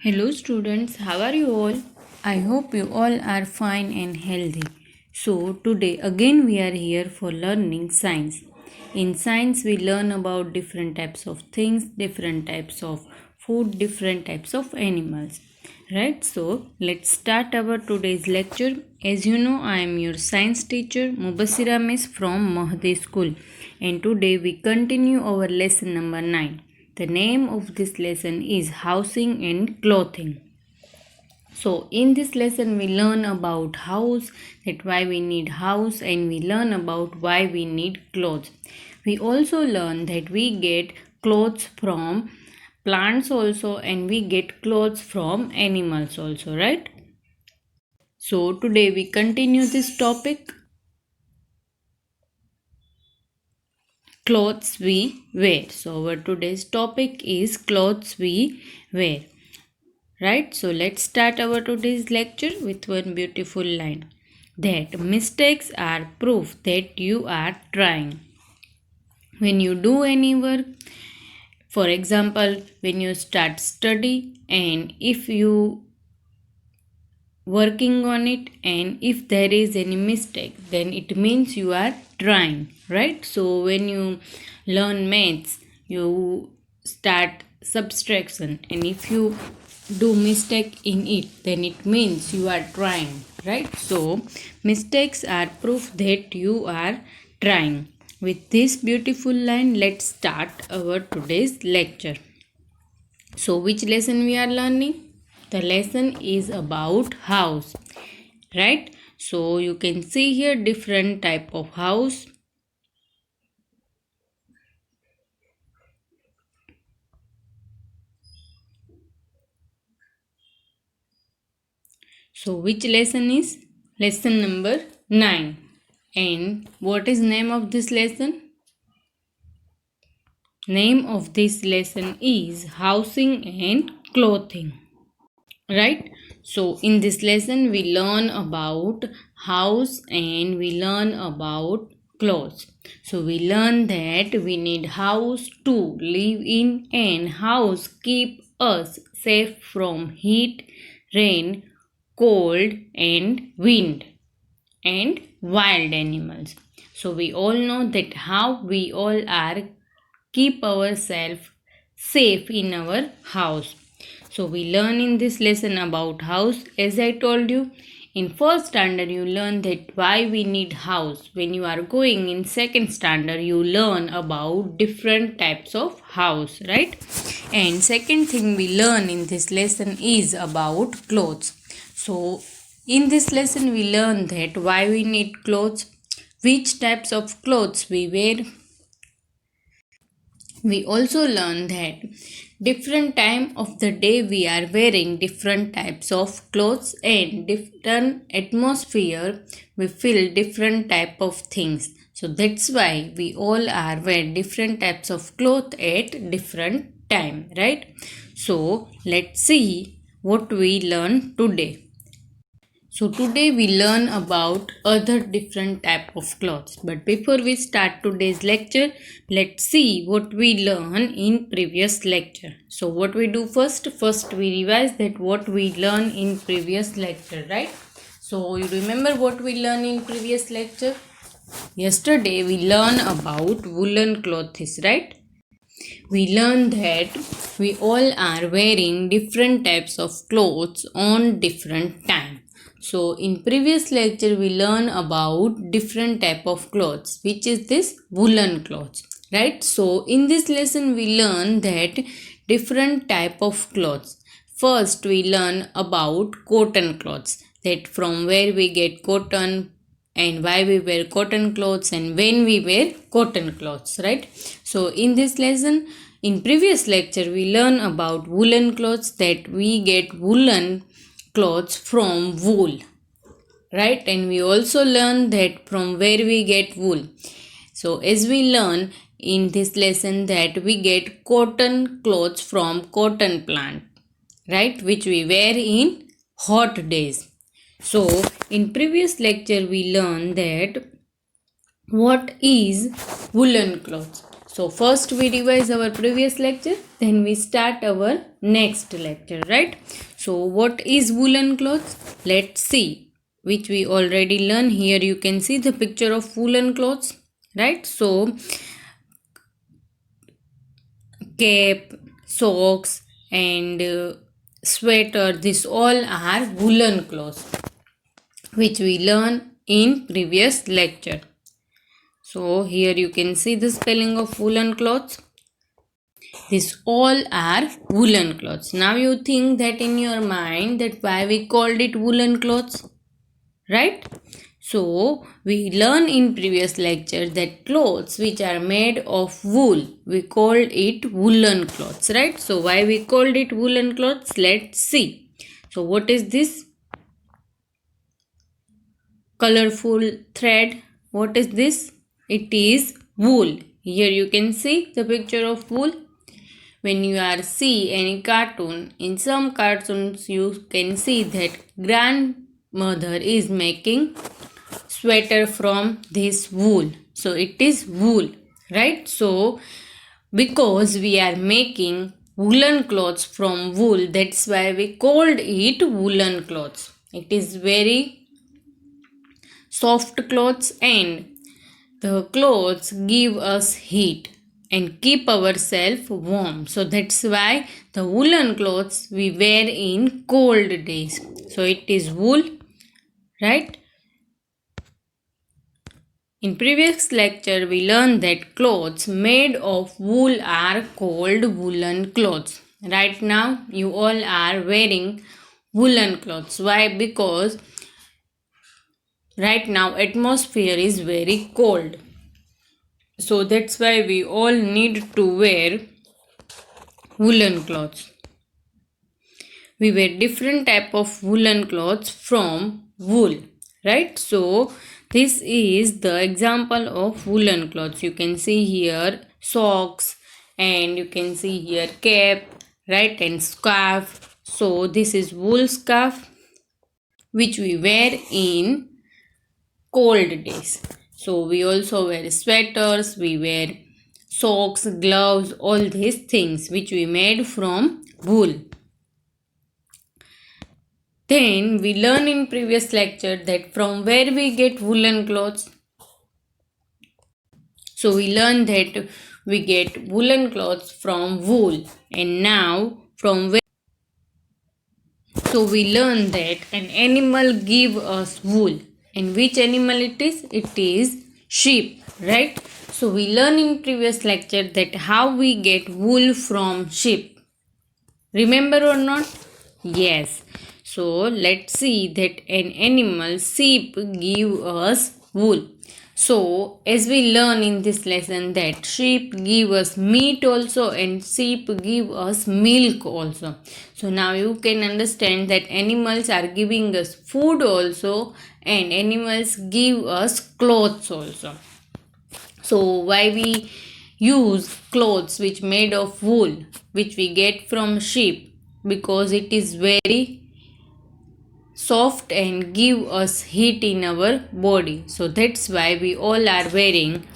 Hello students, how are you all? I hope you all are fine and healthy. So today again we are here for learning science. In science we learn about different types of things, different types of food, different types of animals. Right, so let's start our today's lecture. As you know, I am your science teacher Mubasira Miss from Mahdi School, and today we continue our lesson number 9. The name of this lesson is housing and clothing. So in this lesson we learn about house, that why we need house, and we learn about why we need clothes. We also learn that we get clothes from plants also, and we get clothes from animals also, right? So today we continue this topic, clothes we wear. So our today's topic is clothes we wear. Right, so let's start our today's lecture with one beautiful line, that mistakes are proof that you are trying. When you do any work, for example, when you start study, and if you working on it, and if there is any mistake, then it means you are trying, right? So when you learn maths, you start subtraction, and if you do mistake in it, then it means you are trying, right? So mistakes are proof that you are trying. With this beautiful line, let's start our today's lecture. So which lesson we are learning? The lesson is about house, right? So you can see here different type of house. So which lesson is? Lesson number 9. And what is name of this lesson? Name of this lesson is housing and clothing. Right, so in this lesson we learn about house and we learn about clothes. So we learn that we need house to live in, and house keep us safe from heat, rain, cold and wind and wild animals. So we all know that how we all are keep ourselves safe in our house. So we learn in this lesson about house. As I told you, in first standard you learn that why we need house. When you are going in second standard, you learn about different types of house, right? And second thing we learn in this lesson is about clothes. So in this lesson we learn that why we need clothes, which types of clothes we wear. We also learn that different time of the day we are wearing different types of clothes, and different atmosphere we feel different type of things. So that's why we all are wear different types of clothes at different time, right? So let's see what we learn today. So today we learn about other different type of clothes. But before we start today's lecture, let's see what we learn in previous lecture. So what we do first? First we revise that what we learn in previous lecture, right? So you remember what we learn in previous lecture? Yesterday we learn about woolen clothes, right? We learn that we all are wearing different types of clothes on different time. So in previous lecture we learn about different type of clothes, which is this woolen clothes, right? So in this lesson we learn that different type of clothes. First we learn about cotton clothes, that from where we get cotton, and why we wear cotton clothes, and when we wear cotton clothes, right? So in this lesson, in previous lecture we learn about woolen clothes, that we get woolen clothes from wool, right? And we also learn that from where we get wool. So as we learn in this lesson that we get cotton clothes from cotton plant, right, which we wear in hot days. So in previous lecture we learned that what is woolen clothes. So first we revise our previous lecture, then we start our next lecture, right? So what is woolen clothes? Let's see, which we already learned. Here you can see the picture of woolen clothes, right? So cap, socks and sweater, this all are woolen clothes which we learned in previous lecture. So here you can see the spelling of woolen clothes. These all are woolen clothes. Now you think that in your mind that why we called it woolen clothes, right? So we learned in previous lecture that clothes which are made of wool, we called it woolen clothes, right? So why we called it woolen clothes? Let's see. So what is this? Colorful thread. What is this? It is wool. Here you can see the picture of wool. When you are see any cartoon, in some cartoons you can see that grandmother is making sweater from this wool. So it is wool, right? So because we are making woolen clothes from wool, that's why we called it woolen clothes. It is very soft clothes and the clothes give us heat and keep ourselves warm. So that's why the woolen clothes we wear in cold days. So it is wool, right? In previous lecture we learned that clothes made of wool are called woolen clothes. Right now you all are wearing woolen clothes. Why? Because right now atmosphere is very cold. So that's why we all need to wear woolen clothes. We wear different type of woolen clothes from wool, right? So this is the example of woolen clothes. You can see here socks and you can see here cap, right, and scarf. So this is wool scarf which we wear in cold days. So we also wear sweaters, we wear socks, gloves, all these things which we made from wool. Then we learned in previous lecture that from where we get woolen clothes. So we learned that we get woolen clothes from wool, and now from where. So we learned that an animal give us wool, and which animal it is? It is sheep, right? So we learned in previous lecture that how we get wool from sheep. Remember or not? Yes. So let's see that an animal sheep give us wool. So as we learn in this lesson that sheep give us meat also and sheep give us milk also. So now you can understand that animals are giving us food also and animals give us clothes also. So why we use clothes which made of wool which we get from sheep? Because it is very soft and give us heat in our body. So that's why we all are wearing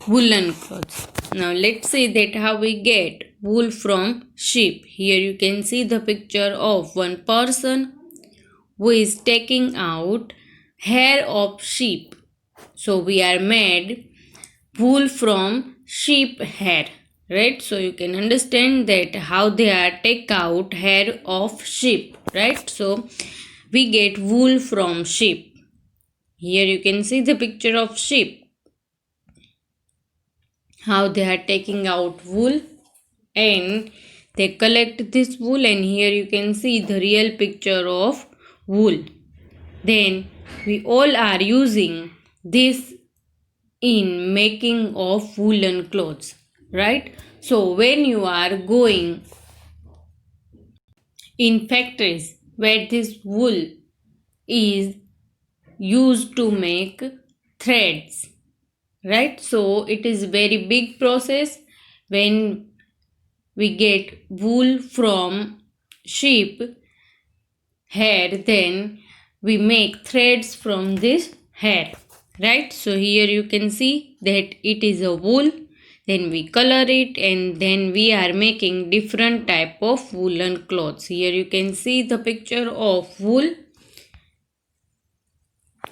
woolen clothes. Now let's see that how we get wool from sheep. Here you can see the picture of one person who is taking out hair of sheep. So we are made wool from sheep hair, right? So you can understand that how they are take out hair of sheep, right? So we get wool from sheep. Here you can see the picture of sheep, how they are taking out wool and they collect this wool, and here you can see the real picture of wool. Then we all are using this in making of woolen clothes, right? So when you are going in factories where this wool is used to make threads, right? So it is very big process. When we get wool from sheep hair, then we make threads from this hair. right? So here you can see that it is a wool, then we color it, and then we are making different type of woolen clothes. Here you can see the picture of wool.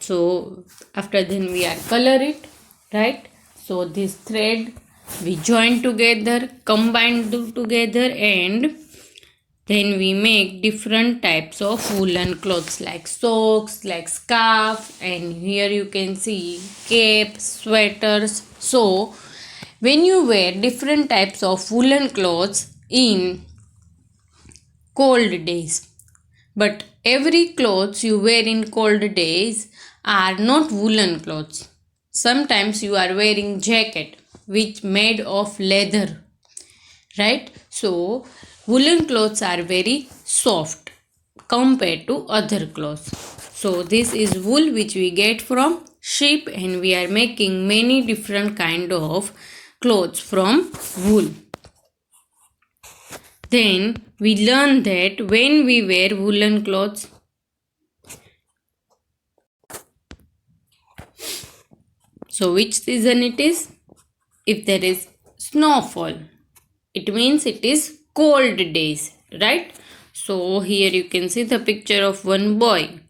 So after then we are color it, right? So this thread we join together, combine together, and then we make different types of woolen clothes like socks, like scarf, and here you can see cape, sweaters. So when you wear different types of woolen clothes in cold days, but every clothes you wear in cold days are not woolen clothes. Sometimes you are wearing jacket which made of leather, right? So woolen clothes are very soft compared to other clothes. So this is wool which we get from sheep, and we are making many different kind of clothes from wool. Then we learn that when we wear woolen clothes, so which season it is? If there is snowfall, it means it is cold days, right? So here you can see the picture of one boy.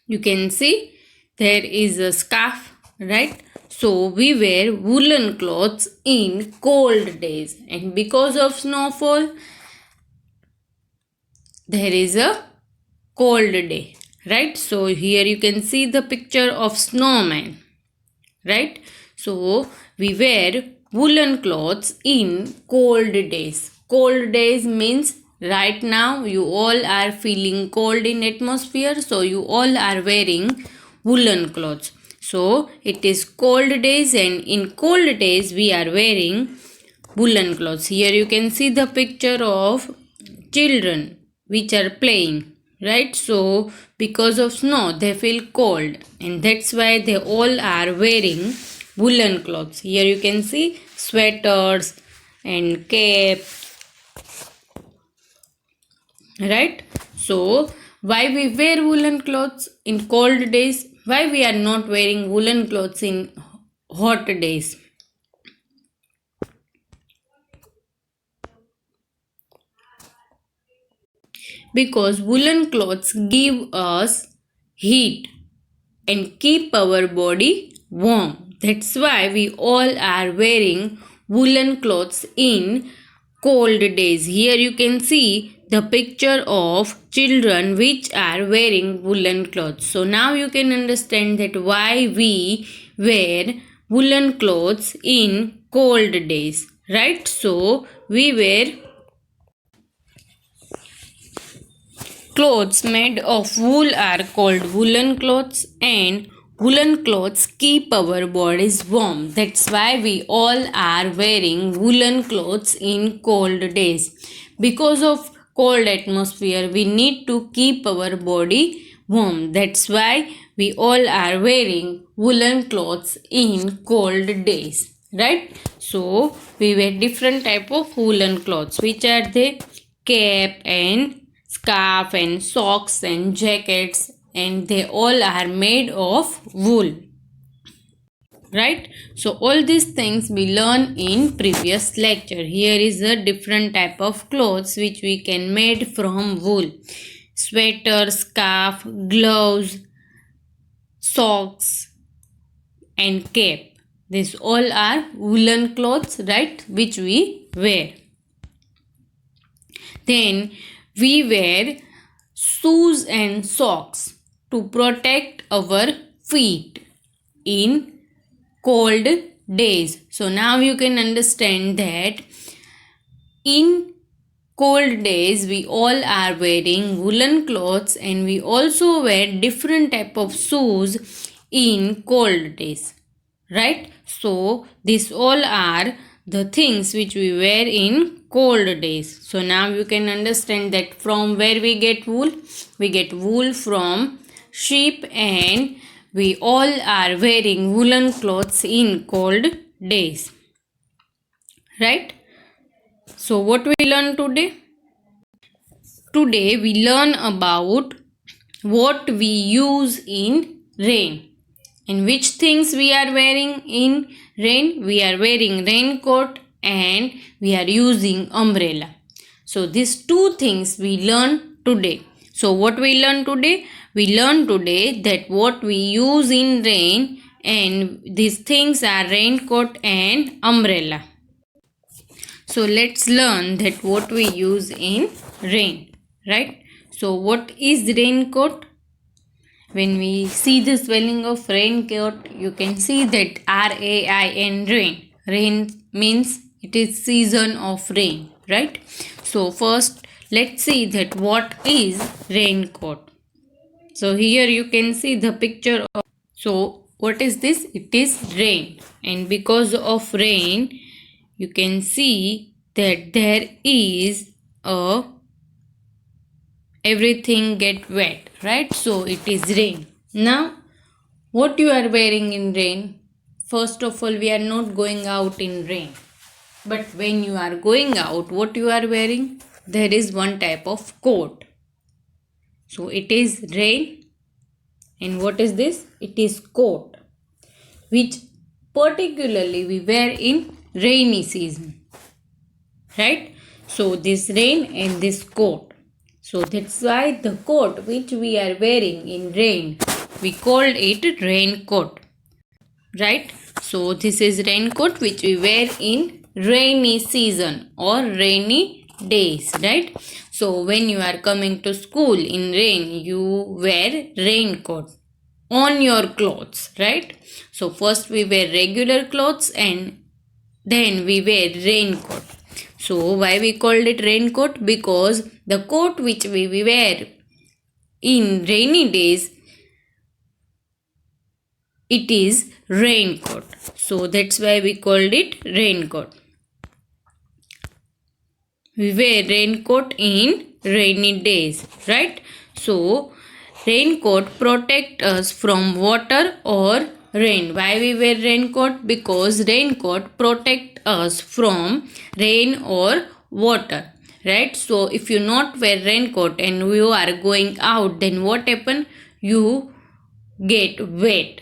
You can see there is a scarf, right? So we wear woolen clothes in cold days, and because of snowfall there is a cold day, right? So here you can see the picture of snowman, right? So we wear woolen clothes in cold days. Cold days means right now you all are feeling cold in atmosphere, so you all are wearing woolen clothes. So it is cold days, and in cold days we are wearing woolen clothes. Here you can see the picture of children which are playing, right? So because of snow they feel cold, and that's why they all are wearing woolen clothes. Here you can see sweaters and cape, right? So why we wear woolen clothes in cold days? Why we are not wearing woolen clothes in hot days? Because woolen clothes give us heat and keep our body warm. That's why we all are wearing woolen clothes in cold days. Here you can see the picture of children which are wearing woolen clothes. So now you can understand that why we wear woolen clothes in cold days, right? So we wear clothes made of wool are called woolen clothes, and woolen clothes keep our bodies warm. That's why we all are wearing woolen clothes in cold days. Because of cold atmosphere, we need to keep our body warm. That's why we all are wearing woolen clothes in cold days. Right? So we wear different type of woolen clothes. Which are they? Cap and scarf and socks and jackets, and they all are made of wool, right? So all these things we learn in previous lecture. Here is a different type of clothes which we can made from wool: sweater, scarf, gloves, socks and cape. These all are woolen clothes, right, which we wear. Then we wear shoes and socks to protect our feet in cold days. So now you can understand that in cold days we all are wearing woolen clothes, and we also wear different type of shoes in cold days, right? So these all are the things which we wear in cold days. So now you can understand that from where we get wool. We get wool from sheep, and we all are wearing woolen clothes in cold days, right? So what we learn today? Today we learn about what we use in rain. And which things we are wearing in rain? We are wearing raincoat and we are using umbrella. So these two things we learn today. So what we learn today? We learn today that what we use in rain, and these things are raincoat and umbrella. So let's learn that what we use in rain, right? So what is raincoat? When we see the spelling of raincoat, you can see that R-A-I-N, rain. Rain means it is season of rain, right? So first let's see that what is raincoat. So here you can see the picture of, so what is this? It is rain, and because of rain you can see that there is a everything get wet, right? So it is rain. Now what you are wearing in rain? First of all, we are not going out in rain, but when you are going out, what you are wearing? There is one type of coat. So it is rain, and what is this? It is coat, which particularly we wear in rainy season, right? So this rain and this coat. So that's why the coat which we are wearing in rain, we called it raincoat, right? So this is raincoat which we wear in rainy season or rainy days, right? So when you are coming to school in rain, you wear raincoat on your clothes, right? So first we wear regular clothes and then we wear raincoat. So why we called it raincoat? Because the coat which we wear in rainy days, it is raincoat. So that's why we called it raincoat. We wear raincoat in rainy days, right? So raincoat protect us from water or rain. Why we wear raincoat? Because raincoat protect us from rain or water, right? So if you not wear raincoat and you are going out, then what happen? You get wet,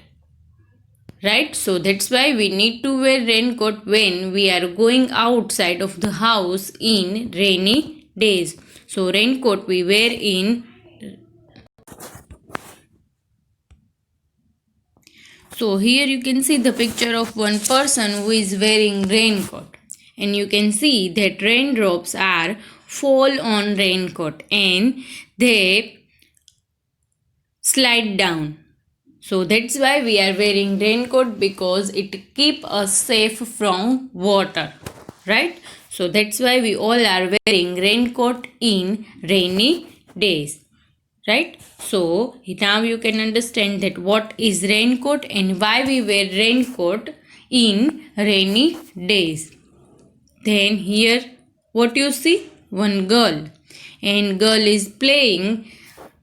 right? So that's why we need to wear raincoat when we are going outside of the house in rainy days. So raincoat we wear in. So here you can see the picture of one person who is wearing raincoat, and you can see that raindrops are fall on raincoat and they slide down. So that's why we are wearing raincoat, because it keep us safe from water, right? So that's why we all are wearing raincoat in rainy days, right? So now you can understand that what is raincoat and why we wear raincoat in rainy days. Then here what you see? One girl, and girl is playing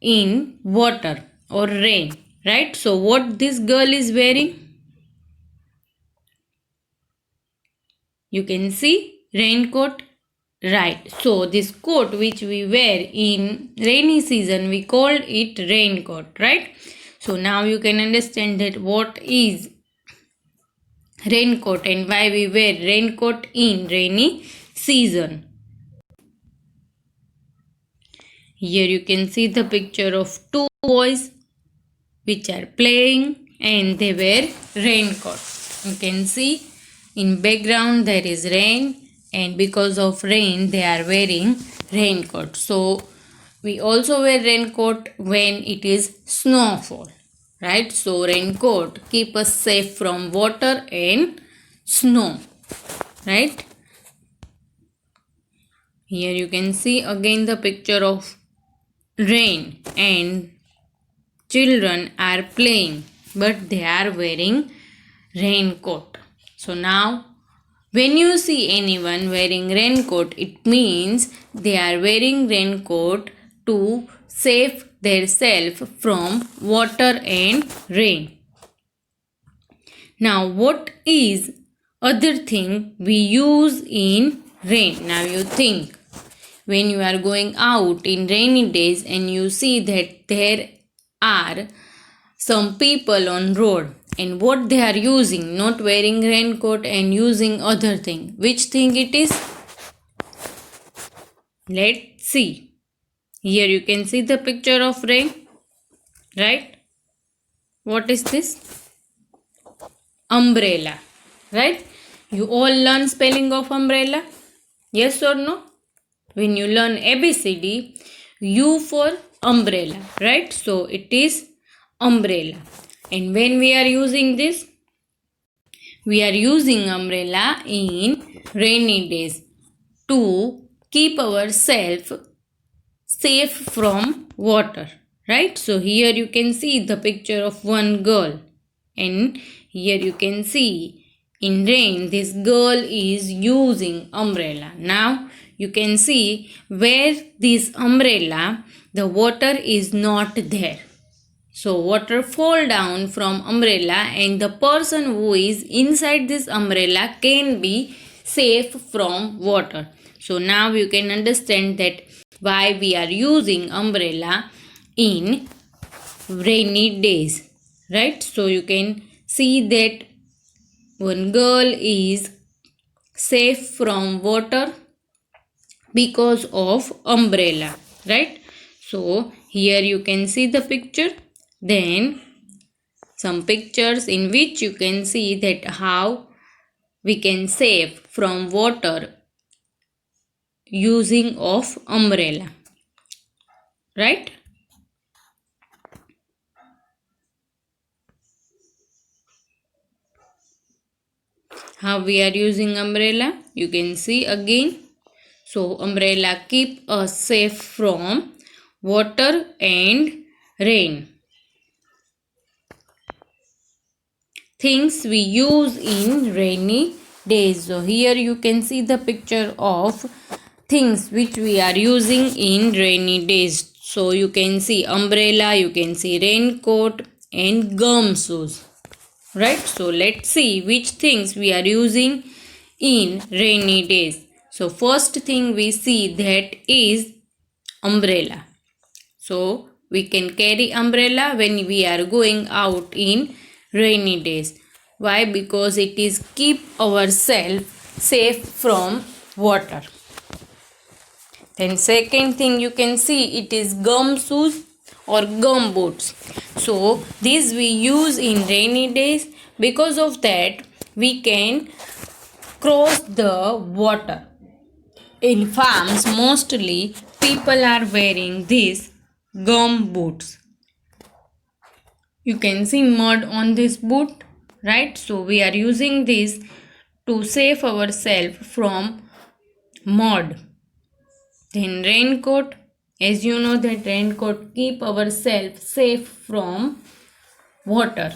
in water or rain, right? So what this girl is wearing? You can see raincoat, right? So this coat which we wear in rainy season, we call it raincoat, right? So now you can understand that what is raincoat and why we wear raincoat in rainy season. Here you can see the picture of two boys which are playing and they wear raincoat. You can see in background there is rain, and because of rain they are wearing raincoat. So we also wear raincoat when it is snowfall, right? So raincoat keep us safe from water and snow, right? Here you can see again the picture of rain, and children are playing but they are wearing raincoat. So now when you see anyone wearing raincoat, it means they are wearing raincoat to save themselves from water and rain. Now what is other thing we use in rain? Now you think, when you are going out in rainy days and you see that there are some people on road and what they are using, not wearing raincoat and using other thing. Which thing it is? Let's see. Here you can see the picture of rain, right? What is this? Umbrella, right? You all learn spelling of umbrella, yes or no? When you learn ABCD, U for umbrella, right? So it is umbrella. And when we are using this, we are using umbrella in rainy days to keep ourselves safe from water, right? So here you can see the picture of one girl, and here you can see in rain this girl is using umbrella. Now you can see where this umbrella, the water is not there. So water fall down from umbrella and the person who is inside this umbrella can be safe from water. So now you can understand that why we are using umbrella in rainy days, right? So you can see that one girl is safe from water because of umbrella, right? So here you can see the picture, then some pictures in which you can see that how we can save from water using of umbrella, right? How we are using umbrella, you can see again. So umbrella keep us safe from water and rain. Things we use in rainy days. So here you can see the picture of things which we are using in rainy days. So you can see umbrella, you can see raincoat and gum shoes, right? So let's see which things we are using in rainy days. So first thing we see that is umbrella. So we can carry umbrella when we are going out in rainy days. Why? Because it is keep ourselves safe from water. Then second thing you can see it is gum shoes or gum boots. So these we use in rainy days. Because of that we can cross the water. In farms mostly people are wearing these gum boots. You can see mud on this boot, right? So we are using this to save ourselves from mud. Then raincoat, as you know that raincoat keep ourselves safe from water.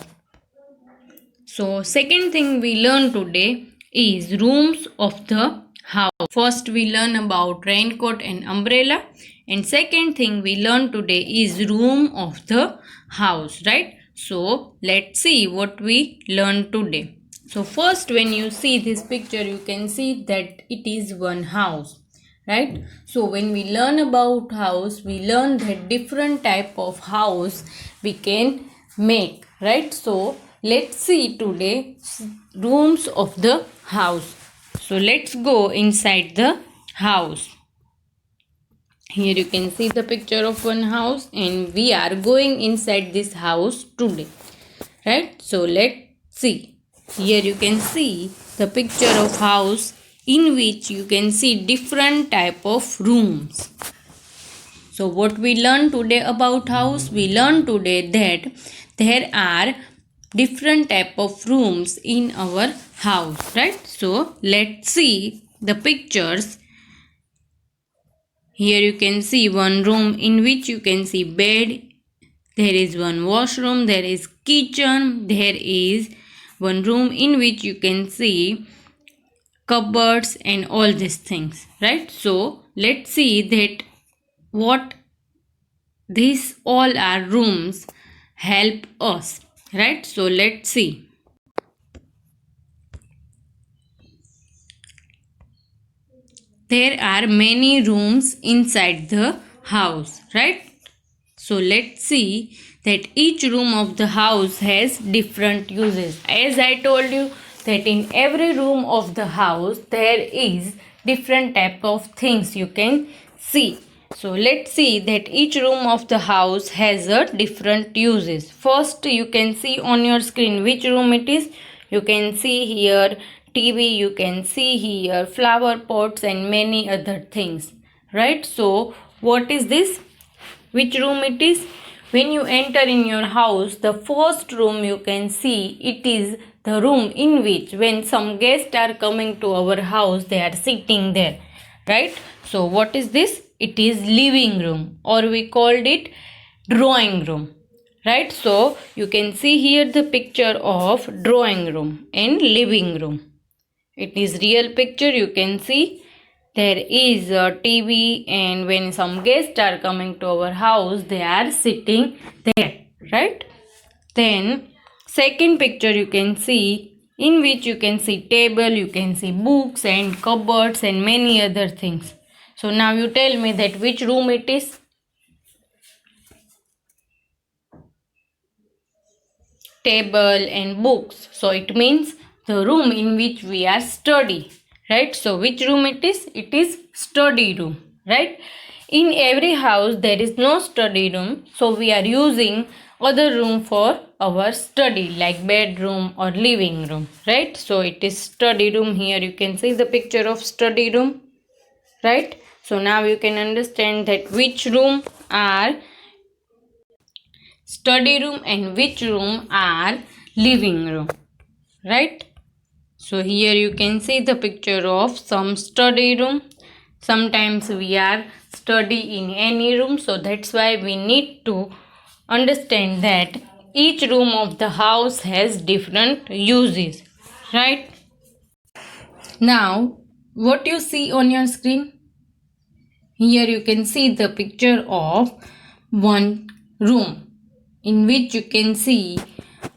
So second thing we learn today is rooms of the house. First we learn about raincoat and umbrella, and second thing we learn today is room of the house, right? So let's see what we learn today. So first when you see this picture you can see that it is one house, right? So when we learn about house we learn that different type of house we can make, right? So let's see today rooms of the house. So let's go inside the house. Here you can see the picture of one house and we are going inside this house today, right? So let's see. Here you can see the picture of house in which you can see different type of rooms. So what we learn today about house, we learn today that there are different type of rooms in our house, right? So let's see the pictures. Here you can see one room in which you can see bed, there is one washroom, there is kitchen, there is one room in which you can see cupboards and all these things, right? So let's see that what these all are rooms help us, right? So let's see. There are many rooms inside the house, right? So let's see that each room of the house has different uses. As I told you that in every room of the house there is different type of things you can see. So let's see that each room of the house has a different uses. First you can see on your screen which room it is. You can see here TV, you can see here flower pots and many other things, right? So what is this? Which room it is? When you enter in your house, the first room you can see, it is the room in which when some guests are coming to our house, they are sitting there, right? So what is this? It is living room, or we called it drawing room, right? So you can see here the picture of drawing room and living room. It is real picture. You can see there is a TV, and when some guests are coming to our house, they are sitting there, right? Then second picture you can see, in which you can see table, you can see books and cupboards and many other things. So now you tell me that which room it is? Table and books. So it means the room in which we are study, right? So which room it is? It is study room, right? In every house there is no study room, so we are using other room for our study, like bedroom or living room, right? So it is study room. Here you can see the picture of study room, right? So now you can understand that which room are study room and which room are living room, right? So here you can see the picture of some study room. Sometimes we are study in any room, so that's why we need to understand that each room of the house has different uses, right? Now what you see on your screen? Here you can see the picture of one room in which you can see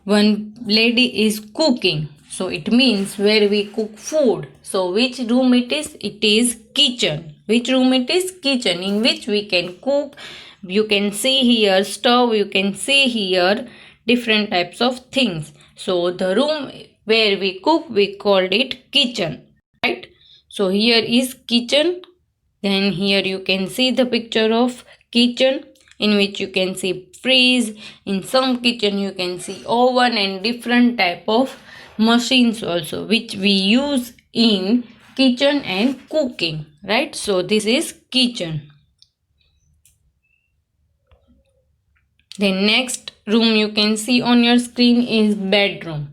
one lady is cooking. So it means where we cook food. So which room it is? It is kitchen. Which room it is? Kitchen, in which we can cook. You can see here stove, you can see here different types of things. So the room where we cook, we called it kitchen, right? So here is kitchen. Then here you can see the picture of kitchen, in which you can see fridge. In some kitchen you can see oven and different type of machines also, which we use in kitchen and cooking, right? So this is kitchen. The next room you can see on your screen is bedroom.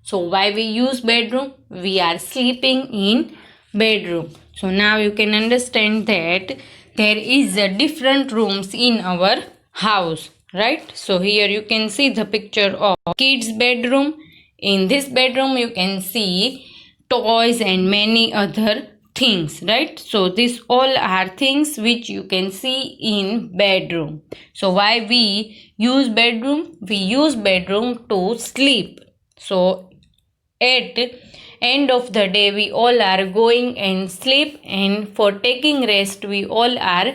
So why we use bedroom? We are sleeping in bedroom. So now you can understand that there is a different rooms in our house, right? So here you can see the picture of kids bedroom. In this bedroom you can see toys and many other things, right? So these all are things which you can see in bedroom. So why we use bedroom? We use bedroom to sleep. So at end of the day we all are going and sleep, and for taking rest we all are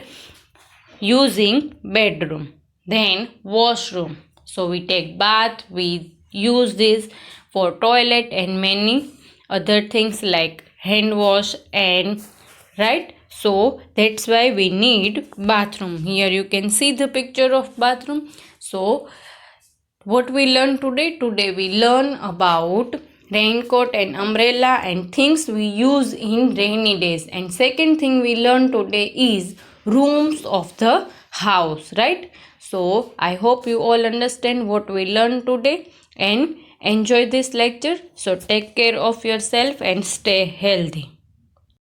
using bedroom. Then washroom. So we take bath, we use this for toilet and many other things like hand wash, and right? So that's why we need bathroom. Here you can see the picture of bathroom. So what we learn today? Today we learn about raincoat and umbrella and things we use in rainy days. And second thing we learn today is rooms of the house, right? So I hope you all understand what we learned today and enjoy this lecture. So take care of yourself and stay healthy.